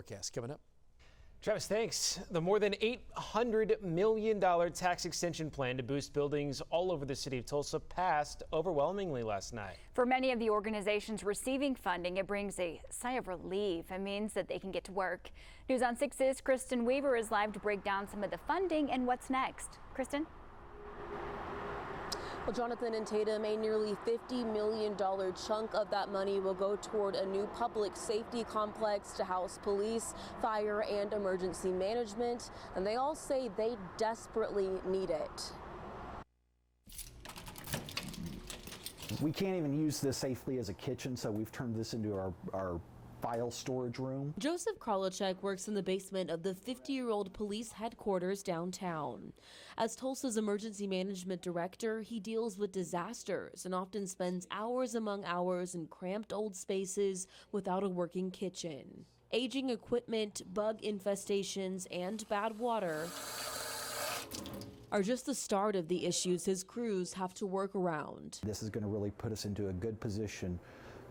Forecast coming up. Travis, thanks. The more than $800 million tax extension plan to boost buildings all over the city of Tulsa passed overwhelmingly last night. For many of the organizations receiving funding, it brings a sigh of relief. It means that they can get to work. News on 6's Kristen Weaver is live to break down some of the funding and what's next. Kristen? Well, Jonathan and Tatum, a nearly $50 million chunk of that money will go toward a new public safety complex to house police, fire, and emergency management. And they all say they desperately need it. We can't even use this safely as a kitchen, so we've turned this into our file storage room. Joseph Kralachek works in the basement of the 50-year-old police headquarters downtown. As Tulsa's emergency management director, he deals with disasters and often spends hours among hours in cramped old spaces without a working kitchen. Aging equipment, bug infestations, and bad water are just the start of the issues his crews have to work around. This is going to really put us into a good position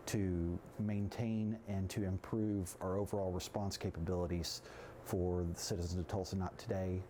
to maintain and to improve our overall response capabilities for the citizens of Tulsa, not today,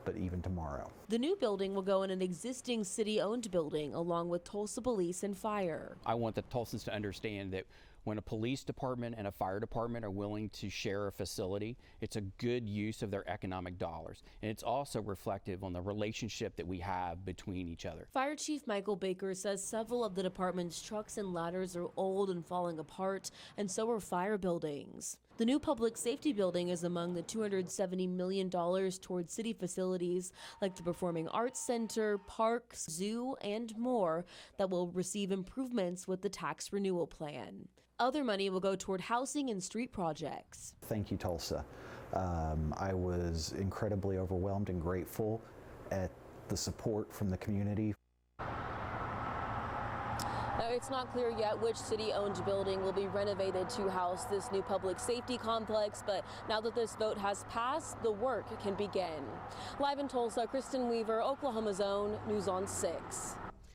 but even tomorrow. The new building will go in an existing city-owned building along with Tulsa Police and Fire. I want the Tulsans to understand that when a police department and a fire department are willing to share a facility, it's a good use of their economic dollars. And it's also reflective on the relationship that we have between each other. Fire Chief Michael Baker says several of the department's trucks and ladders are old and falling apart, and so are fire buildings. The new public safety building is among the $270 million towards city facilities like the Performing Arts Center, parks, zoo, and more that will receive improvements with the tax renewal plan. Other money will go toward housing and street projects. Thank you, Tulsa. I was incredibly overwhelmed and grateful at the support from the community. Now, it's not clear yet which city-owned building will be renovated to house this new public safety complex, but now that this vote has passed, the work can begin. Live in Tulsa, Kristen Weaver, Oklahoma's Own, News on 6.